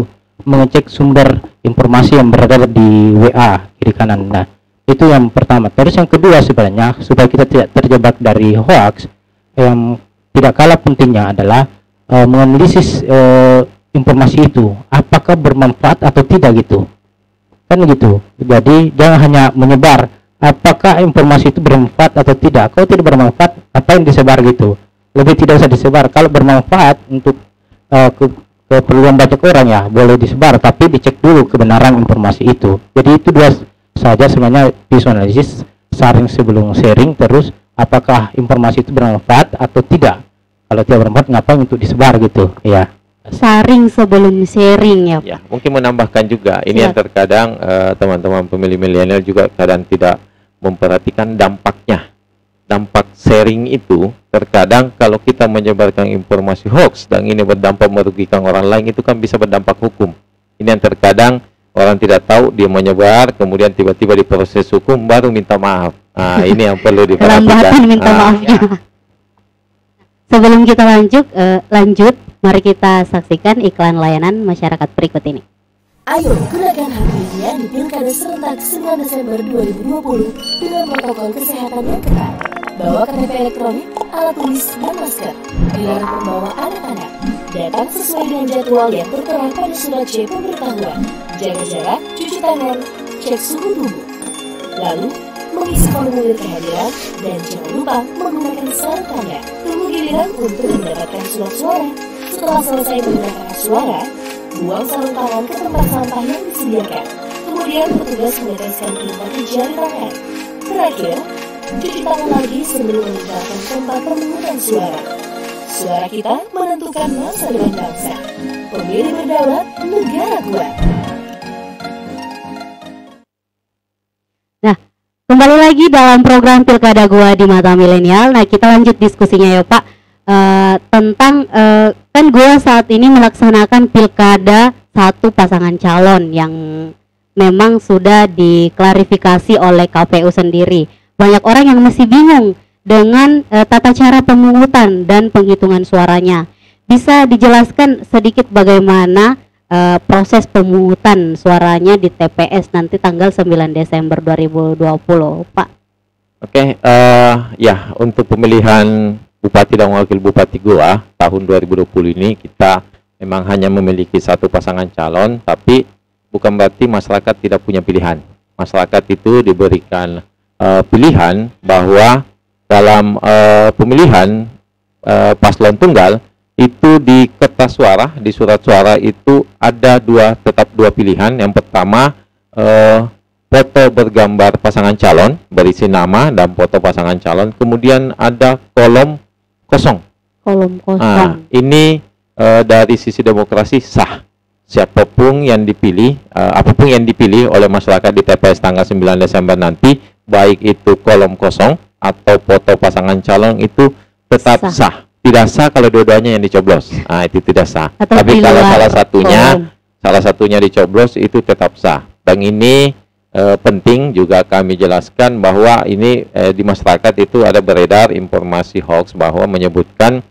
mengecek sumber informasi yang berada di WA kiri kanan. Nah itu yang pertama. Terus yang kedua sebenarnya supaya kita tidak terjebak dari hoax, yang tidak kalah pentingnya adalah menganalisis informasi itu apakah bermanfaat atau tidak gitu, kan gitu. Jadi jangan hanya menyebar, apakah informasi itu bermanfaat atau tidak. Kalau tidak bermanfaat, apa yang disebar gitu, lebih tidak usah disebar. Kalau bermanfaat untuk keperluan banyak orang ya boleh disebar, tapi dicek dulu kebenaran informasi itu. Jadi itu dua saja sebenarnya visualisis, saring sebelum sharing, terus apakah informasi itu bermanfaat atau tidak. Kalau tidak bermanfaat ngapain untuk disebar gitu ya. Saring sebelum sharing ya. Ya, mungkin menambahkan juga ini yang terkadang teman-teman pemilih milenial juga kadang tidak memperhatikan dampaknya. Dampak sharing itu terkadang kalau kita menyebarkan informasi hoax dan ini berdampak merugikan orang lain, itu kan bisa berdampak hukum. Ini yang terkadang orang tidak tahu, dia menyebar kemudian tiba-tiba diproses hukum baru minta maaf. Nah, ini yang perlu diperhatikan. Minta maafnya. Sebelum kita lanjut, mari kita saksikan iklan layanan masyarakat berikut ini. Ayo gunakan hak pilihnya di Pilkada serentak 9 Desember 2020 dengan protokol kesehatan yang ketat. Bawa KTP elektronik, alat tulis, dan masker. Dilarang membawa anak-anak. Datang sesuai dengan jadwal yang tertera pada surat C pemberitahuan. Jaga jarak, cuci tangan, cek suhu tubuh. Lalu, mengisi formulir kehadiran dan jangan lupa menggunakan sarung tangan. Tunggu giliran untuk mendapatkan surat suara. Setelah selesai menggunakan hak suara, buang sarung tangan ke tempat sampah yang disediakan. Kemudian petugas meneteskan tinta di jari tangan. Terakhir, cuci tangan lagi sebelum meninggalkan tempat pemungutan suara. Suara kita menentukan masa depan bangsa. Pemilih berdaulat, negara kuat. Nah, kembali lagi dalam program Pilkada Gua di Mata Milenial. Nah, kita lanjut diskusinya ya Pak, tentang kan Gua saat ini melaksanakan pilkada satu pasangan calon yang memang sudah diklarifikasi oleh KPU sendiri. Banyak orang yang masih bingung dengan tata cara pemungutan dan penghitungan suaranya. Bisa dijelaskan sedikit bagaimana proses pemungutan suaranya di TPS nanti tanggal 9 Desember 2020, Pak? Oke, ya untuk pemilihan Bupati dan Wakil Bupati Goa tahun 2020 ini kita memang hanya memiliki satu pasangan calon, tapi bukan berarti masyarakat tidak punya pilihan. Masyarakat itu diberikan pilihan bahwa dalam pemilihan paslon tunggal itu di kertas suara, di surat suara itu ada tetap dua pilihan. Yang pertama foto bergambar pasangan calon berisi nama dan foto pasangan calon, kemudian ada kolom kosong. Ini dari sisi demokrasi sah. Siapapun yang dipilih, apapun yang dipilih oleh masyarakat di TPS tanggal 9 Desember nanti, baik itu kolom kosong atau foto pasangan calon, itu tetap sah. Tidak sah kalau dua-duanya yang dicoblos. Itu tidak sah. Tapi kalau salah satunya dicoblos itu tetap sah. Dan ini penting juga kami jelaskan bahwa ini di masyarakat itu ada beredar informasi hoax bahwa menyebutkan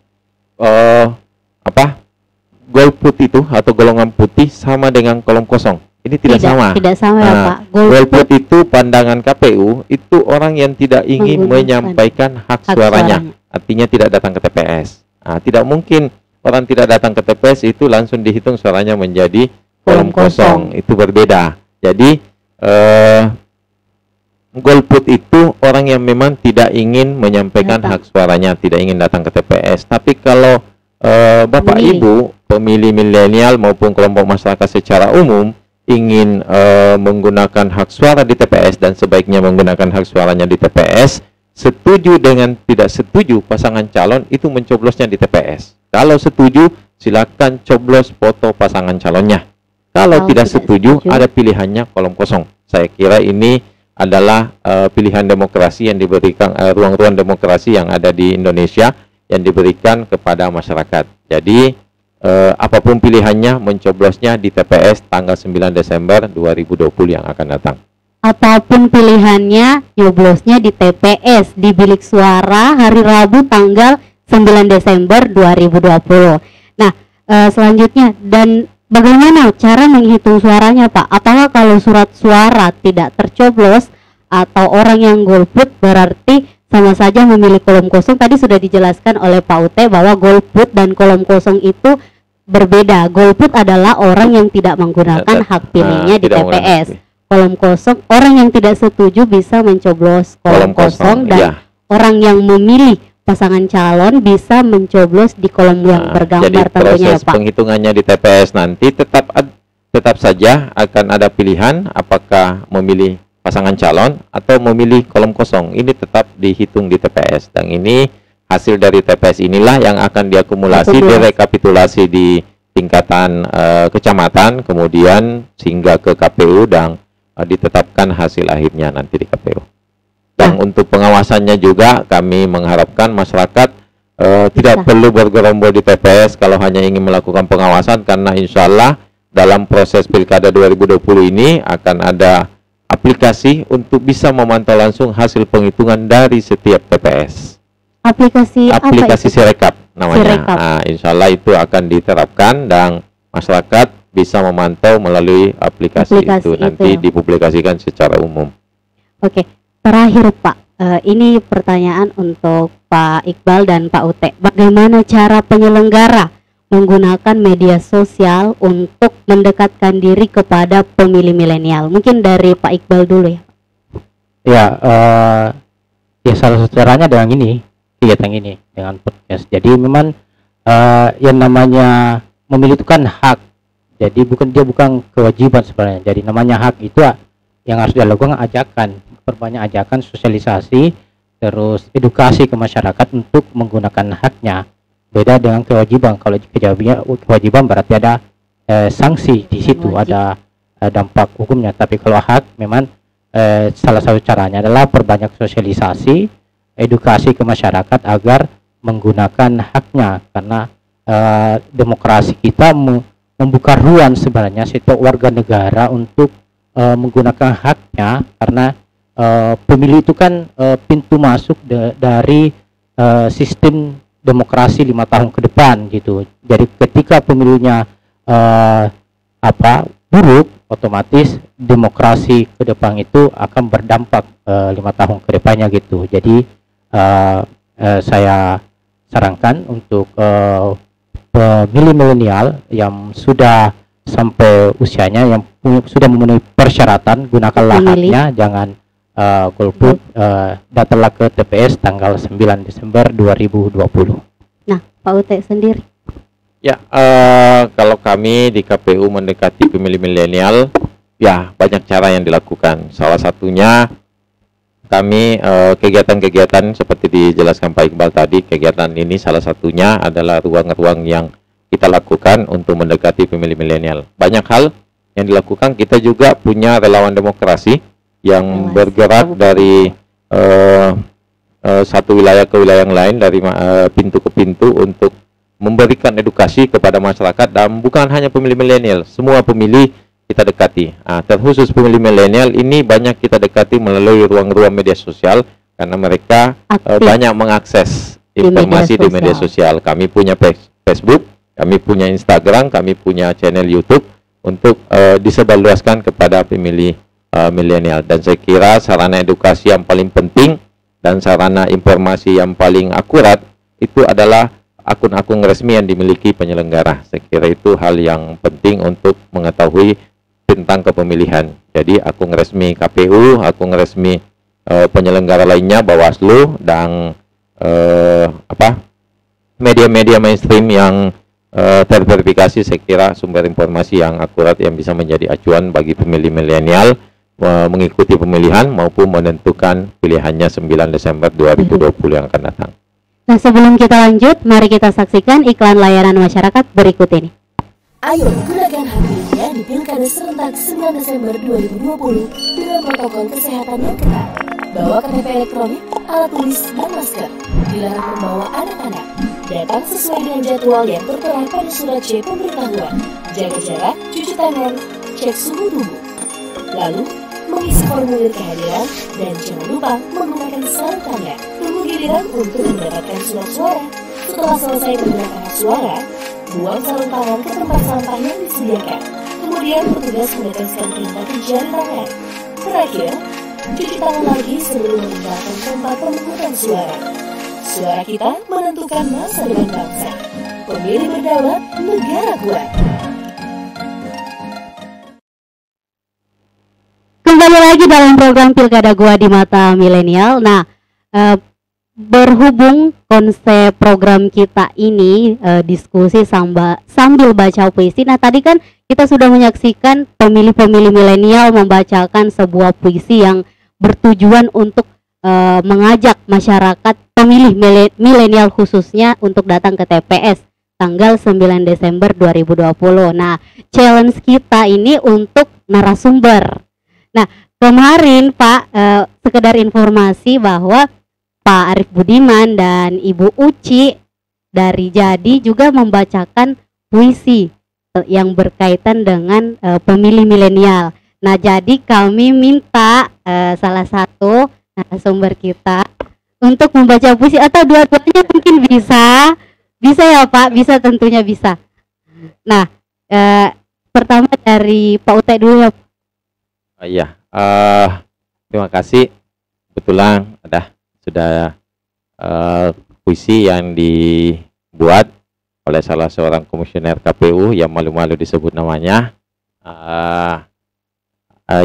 golput itu atau golongan putih sama dengan kolom kosong. Ini tidak sama. Tidak sama ya Pak. Golput itu pandangan KPU itu orang yang tidak ingin menyampaikan hak suaranya. Artinya tidak datang ke TPS. Tidak mungkin orang tidak datang ke TPS itu langsung dihitung suaranya menjadi kolom kosong. Itu berbeda. Jadi golput itu orang yang memang tidak ingin menyampaikan hak suaranya, tidak ingin datang ke TPS. Tapi kalau Bapak Ibu pemilih milenial maupun kelompok masyarakat secara umum ingin menggunakan hak suara di TPS dan sebaiknya menggunakan hak suaranya di TPS, setuju dengan tidak setuju pasangan calon itu mencoblosnya di TPS. Kalau setuju silakan coblos foto pasangan calonnya. Kalau tidak setuju ada pilihannya kolom kosong. Saya kira ini adalah pilihan demokrasi yang diberikan, ruang-ruang demokrasi yang ada di Indonesia yang diberikan kepada masyarakat. Jadi apapun pilihannya mencoblosnya di TPS tanggal 9 Desember 2020 yang akan datang. Apapun pilihannya nyoblosnya di TPS di bilik suara hari Rabu tanggal 9 Desember 2020. Nah, selanjutnya, dan bagaimana cara menghitung suaranya Pak? Apakah kalau surat suara tidak tercoblos atau orang yang golput berarti sama saja memilih kolom kosong? Tadi sudah dijelaskan oleh Pak Ute bahwa golput dan kolom kosong itu berbeda. Golput adalah orang yang tidak menggunakan hak pilihnya di TPS. Kolom kosong, orang yang tidak setuju bisa mencoblos kolom kosong dan orang yang memilih pasangan calon bisa mencoblos di kolom yang bergambar jadi tentunya ya proses Pak. penghitungannya di TPS nanti tetap saja akan ada pilihan apakah memilih pasangan calon atau memilih kolom kosong. Ini tetap dihitung di TPS, dan ini hasil dari TPS inilah yang akan diakumulasi, direkapitulasi di tingkatan kecamatan, kemudian sehingga ke KPU dan ditetapkan hasil akhirnya nanti di KPU. Dan untuk pengawasannya juga kami mengharapkan masyarakat tidak perlu bergerombol di TPS kalau hanya ingin melakukan pengawasan, karena insya Allah dalam proses Pilkada 2020 ini akan ada aplikasi untuk bisa memantau langsung hasil penghitungan dari setiap TPS. Aplikasi Sirekap namanya. Nah, insya Allah itu akan diterapkan dan masyarakat bisa memantau melalui aplikasi itu nanti dipublikasikan secara umum. Oke. Terakhir Pak, ini pertanyaan untuk Pak Iqbal dan Pak Ute. Bagaimana cara penyelenggara menggunakan media sosial untuk mendekatkan diri kepada pemilih milenial? Mungkin dari Pak Iqbal dulu ya. Ya, ya salah satu caranya dengan ini, kegiatan ini, dengan podcast. Jadi memang yang namanya memilih itu kan hak. Jadi bukan kewajiban sebenarnya. Jadi namanya hak itu yang harus dilakukan ajakan. Perbanyak ajakan, sosialisasi, terus edukasi ke masyarakat untuk menggunakan haknya. Beda dengan kewajiban. Kalau kewajiban berarti ada sanksi di situ, ada dampak hukumnya. Tapi kalau hak memang salah satu caranya adalah perbanyak sosialisasi, edukasi ke masyarakat agar menggunakan haknya, karena demokrasi kita membuka ruang sebenarnya setiap warga negara untuk menggunakan haknya, karena pemilih itu kan pintu masuk dari sistem demokrasi 5 tahun ke depan gitu. Jadi ketika pemilunya buruk, otomatis demokrasi ke depan itu akan berdampak 5 tahun ke depannya gitu. Jadi saya sarankan untuk pemilih milenial yang sudah sampai usianya, yang sudah memenuhi persyaratan, gunakanlah haknya, jangan golput, datanglah ke TPS tanggal 9 Desember 2020. Nah, Pak Ute sendiri? Ya, kalau kami di KPU mendekati pemilih milenial, ya banyak cara yang dilakukan. Salah satunya kami kegiatan-kegiatan seperti dijelaskan Pak Iqbal tadi, kegiatan ini salah satunya adalah ruang-ruang yang kita lakukan untuk mendekati pemilih milenial. Banyak hal yang dilakukan. Kita juga punya relawan demokrasi yang bergerak dari satu wilayah ke wilayah yang lain, dari pintu ke pintu untuk memberikan edukasi kepada masyarakat, dan bukan hanya pemilih milenial, semua pemilih kita dekati. Terkhusus pemilih milenial ini banyak kita dekati melalui ruang-ruang media sosial, karena mereka banyak mengakses informasi di media sosial. Kami punya Facebook, kami punya Instagram, kami punya channel YouTube untuk disebarluaskan kepada pemilih milenial. Dan saya kira sarana edukasi yang paling penting dan sarana informasi yang paling akurat itu adalah akun-akun resmi yang dimiliki penyelenggara. Saya kira itu hal yang penting untuk mengetahui tentang kepemilihan. Jadi akun resmi KPU, akun resmi penyelenggara lainnya, Bawaslu, dan media-media mainstream yang terverifikasi, saya kira sumber informasi yang akurat yang bisa menjadi acuan bagi pemilih milenial mengikuti pemilihan maupun menentukan pilihannya 9 Desember 2020 yang akan datang. Nah, sebelum kita lanjut, mari kita saksikan iklan layanan masyarakat berikut ini. Ayo gunakan hak pilihnya di Pilkada serentak 9 Desember 2020 dengan protokol kesehatan yang ketat. Bawa KTP elektronik, alat tulis, dan masker. Dilarang membawa anak-anak. Datang sesuai dengan jadwal yang tertera pada surat C pemberitahuan. Jaga jarak, cuci tangan, cek suhu tubuh. Lalu, mengisi formulir kehadiran, dan jangan lupa menggunakan sarung tangan. Tunggu giliran untuk mendapatkan surat suara. Setelah selesai menggunakan hak suara, buang sarung tangan ke tempat sampah yang disediakan. Kemudian petugas meneteskan tinta di jari tangan. Terakhir, cuci tangan lagi sebelum meninggalkan tempat pemungutan suara. Suara kita menentukan masa depan bangsa. Pemilih berdaulat, negara kuat. Kembali lagi dalam program Pilkada Gua di Mata Milenial. Nah, berhubung konsep program kita ini diskusi sambil baca puisi. Nah, tadi kan kita sudah menyaksikan pemilih-pemilih milenial membacakan sebuah puisi yang bertujuan untuk mengajak masyarakat pemilih milenial khususnya untuk datang ke TPS tanggal 9 Desember 2020. Nah, challenge kita ini untuk narasumber. Nah, kemarin Pak, sekedar informasi bahwa Pak Arif Budiman dan Ibu Uci dari Jadi juga membacakan puisi yang berkaitan dengan pemilih milenial. Nah, jadi kami minta salah satu narasumber kita untuk membaca puisi atau dua-duanya mungkin bisa ya Pak, bisa, tentunya bisa. Nah, pertama dari Pak Ute dulu ya. Iya, terima kasih. Kebetulan sudah puisi yang dibuat oleh salah seorang komisioner KPU yang malu-malu disebut namanya.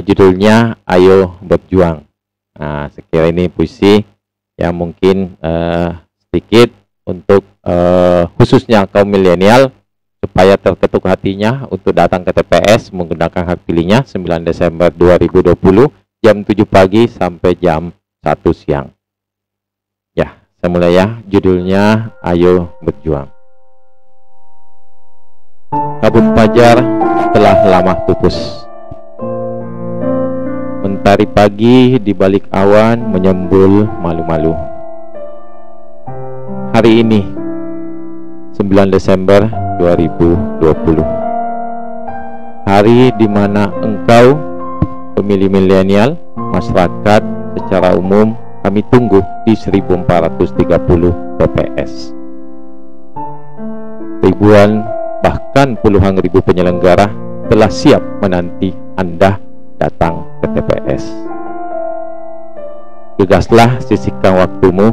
Judulnya Ayo Berjuang. Nah, sekira ini puisi yang mungkin sedikit untuk khususnya kaum milenial supaya terketuk hatinya untuk datang ke TPS menggunakan hak pilihnya 9 Desember 2020 jam 7 pagi sampai jam 1 siang. Ya, saya mulai ya. Judulnya Ayo Berjuang. Kabut fajar telah lama pupus. Mentari pagi di balik awan menyembul malu-malu. Hari ini 9 Desember 2020. Hari di mana engkau pemilih milenial, masyarakat secara umum kami tunggu di 1430 TPS. Ribuan bahkan puluhan ribu penyelenggara telah siap menanti Anda datang ke TPS. Gegaslah, sisihkan waktumu,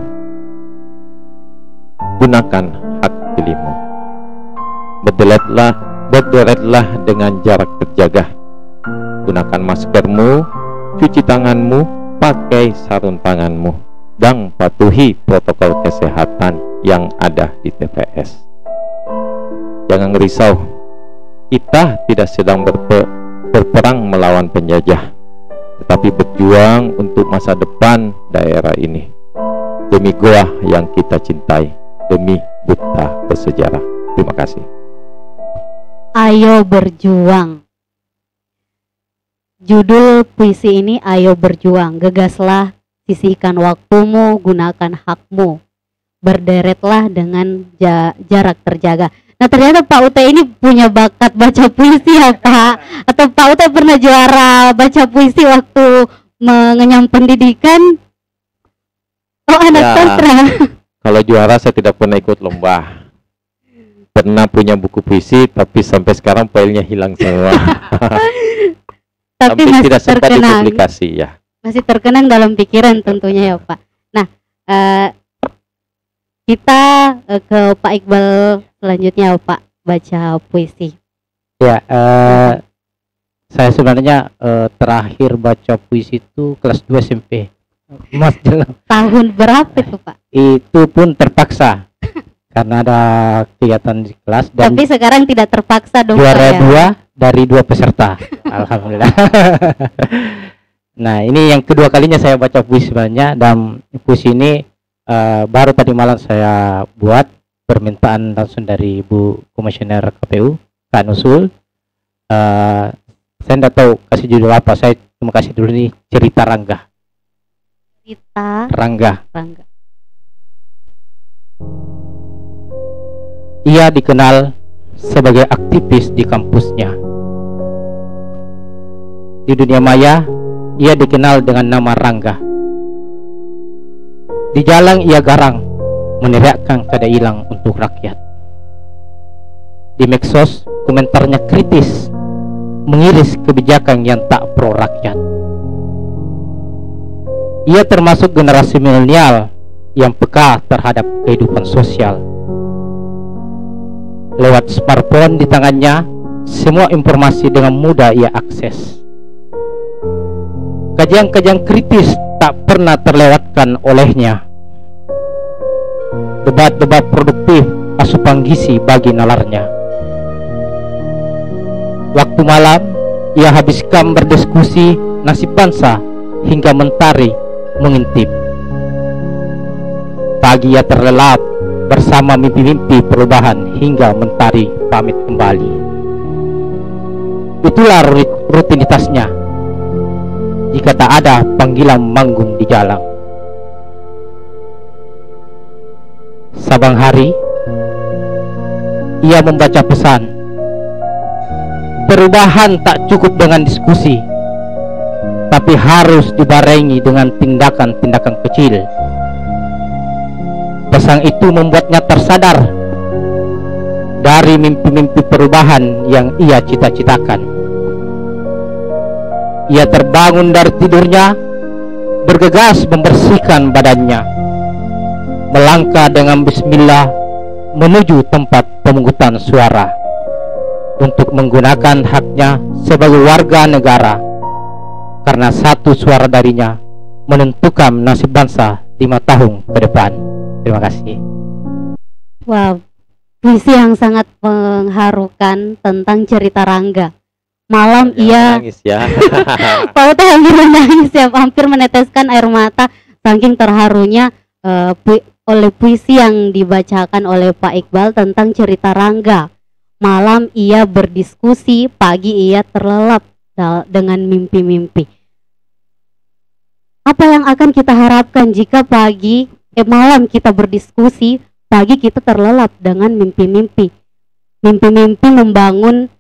gunakan hak pilihmu. Berderetlah dengan jarak terjaga. Gunakan maskermu, cuci tanganmu, pakai sarung tanganmu, dan patuhi protokol kesehatan yang ada di TPS. Jangan risau, kita tidak sedang berperang melawan penjajah, tetapi berjuang untuk masa depan daerah ini, demi goa yang kita cintai, demi Buta bersejarah. Terima kasih. Ayo Berjuang. Judul puisi ini Ayo Berjuang. Gegaslah, sisihkan waktumu, gunakan hakmu. Berderetlah dengan jarak terjaga. Nah, ternyata Pak Ute ini punya bakat baca puisi ya Pak? Atau Pak Ute pernah juara baca puisi waktu mengenyam pendidikan? Oh, anak sastra. Kalau juara saya tidak pernah ikut lomba. Pernah punya buku puisi tapi sampai sekarang filenya hilang semua. Tapi masih tidak sempat terkenang, dipublikasi ya. masih terkenang dalam pikiran tentunya ya Pak. Nah, kita ke Pak Iqbal selanjutnya Pak, baca puisi. Ya, saya sebenarnya terakhir baca puisi itu kelas 2 SMP. Mas jelas. Tahun berapa itu Pak? Itu pun terpaksa karena ada kegiatan di kelas dan tapi sekarang tidak terpaksa dong juara ya? 2 dari 2 peserta. Alhamdulillah. Nah, ini yang kedua kalinya saya baca puisi sebenarnya, dan puisi ini baru tadi malam saya buat permintaan langsung dari Ibu Komisioner KPU Kak Nusul. Saya tidak tahu kasih judul apa, saya cuma kasih dulu nih, Cerita Rangga. Cerita Rangga. Rangga. Ia dikenal sebagai aktivis di kampusnya. Di dunia maya, ia dikenal dengan nama Rangga. Di jalan ia garang meneriakkan keadilan untuk rakyat. Di medsos, komentarnya kritis, mengiris kebijakan yang tak pro rakyat. Ia termasuk generasi milenial yang peka terhadap kehidupan sosial. Lewat smartphone di tangannya, semua informasi dengan mudah ia akses. Kajian-kajian kritis tak pernah terlewatkan olehnya. debat-debat produktif asupan gizi bagi nalarnya. Waktu malam ia habiskan berdiskusi nasib bangsa hingga mentari mengintip. Pagi ia terlelap bersama mimpi-mimpi perubahan hingga mentari pamit kembali. Itulah rutinitasnya jika tak ada panggilan manggung di jalan. Sabang hari ia membaca pesan, perubahan tak cukup dengan diskusi, tapi harus dibarengi dengan tindakan-tindakan kecil. Pesan itu membuatnya tersadar dari mimpi-mimpi perubahan yang ia cita-citakan. Ia terbangun dari tidurnya, bergegas membersihkan badannya, melangkah dengan bismillah menuju tempat pemungutan suara untuk menggunakan haknya sebagai warga negara, karena satu suara darinya menentukan nasib bangsa 5 tahun ke depan. Terima kasih. Wow, puisi yang sangat mengharukan tentang cerita Rangga. Malam ia nangis ya. Pak Ute hampir menangis ya, hampir meneteskan air mata saking terharunya oleh puisi yang dibacakan oleh Pak Iqbal tentang cerita Rangga. Malam ia berdiskusi, pagi ia terlelap dengan mimpi-mimpi. Apa yang akan kita harapkan jika malam kita berdiskusi, pagi kita terlelap dengan mimpi-mimpi. Mimpi-mimpi membangun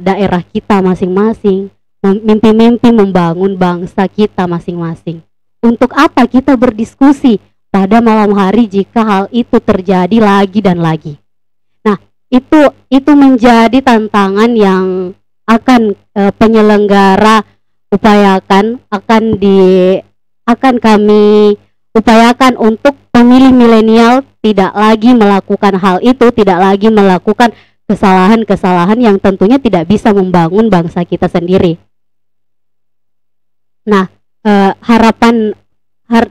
daerah kita masing-masing, mimpi-mimpi membangun bangsa kita masing-masing. Untuk apa kita berdiskusi pada malam hari jika hal itu terjadi lagi dan lagi? Nah, itu menjadi tantangan yang akan penyelenggara upayakan, akan kami upayakan untuk pemilih milenial tidak lagi melakukan hal itu, tidak lagi melakukan kesalahan-kesalahan yang tentunya tidak bisa membangun bangsa kita sendiri. Nah,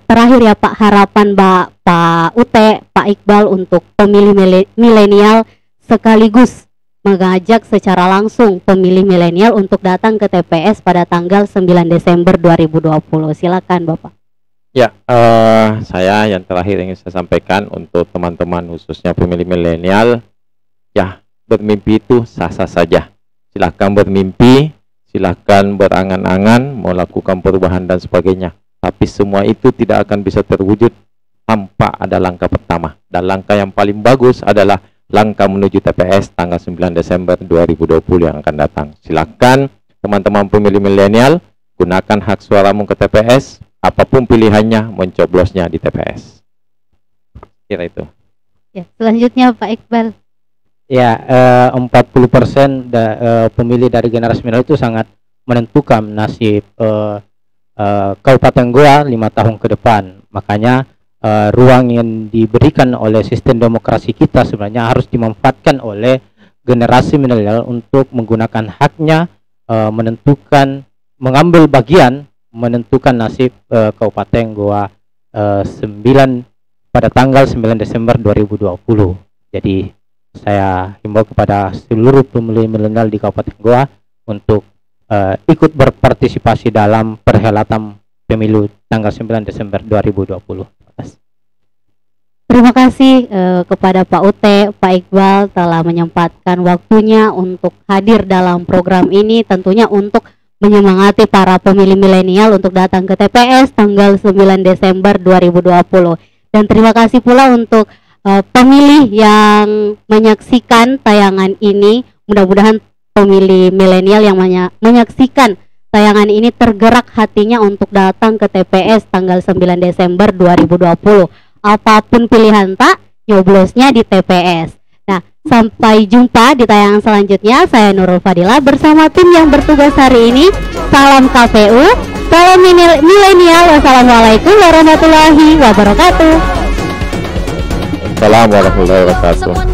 terakhir ya Pak, harapan Pak Ute, Pak Iqbal untuk pemilih milenial sekaligus mengajak secara langsung pemilih milenial untuk datang ke TPS pada tanggal 9 Desember 2020. Silakan Bapak. Ya, saya yang terakhir ingin saya sampaikan untuk teman-teman khususnya pemilih milenial, ya, bermimpi itu sah-sah saja. Silahkan bermimpi, silahkan berangan-angan, melakukan perubahan dan sebagainya. Tapi semua itu tidak akan bisa terwujud tanpa ada langkah pertama. Dan langkah yang paling bagus adalah langkah menuju TPS tanggal 9 Desember 2020 yang akan datang. Silahkan teman-teman pemilih milenial, gunakan hak suaramu ke TPS, apapun pilihannya, mencoblosnya di TPS. Kira itu. Ya, selanjutnya Pak Iqbal. Ya, 40% pemilih dari generasi milenial itu sangat menentukan nasib Kabupaten Goa 5 tahun ke depan. Makanya ruang yang diberikan oleh sistem demokrasi kita sebenarnya harus dimanfaatkan oleh generasi milenial untuk menggunakan haknya, mengambil bagian menentukan nasib Kabupaten Goa 9 pada tanggal 9 Desember 2020. Jadi saya himbau kepada seluruh pemilih milenial di Kabupaten Goa untuk ikut berpartisipasi dalam perhelatan pemilu tanggal 9 Desember 2020. Terima kasih kepada Pak Ute, Pak Iqbal telah menyempatkan waktunya untuk hadir dalam program ini, tentunya untuk menyemangati para pemilih milenial untuk datang ke TPS tanggal 9 Desember 2020. Dan terima kasih pula untuk pemilih yang menyaksikan tayangan ini. Mudah-mudahan pemilih milenial yang menyaksikan tayangan ini tergerak hatinya untuk datang ke TPS tanggal 9 Desember 2020. Apapun pilihan tak, nyoblosnya di TPS. Nah, sampai jumpa di tayangan selanjutnya. Saya Nurul Fadila bersama tim yang bertugas hari ini. Salam KPU, salam milenial. Wassalamualaikum warahmatullahi wabarakatuh. Assalamualaikum warahmatullahi wabarakatuh.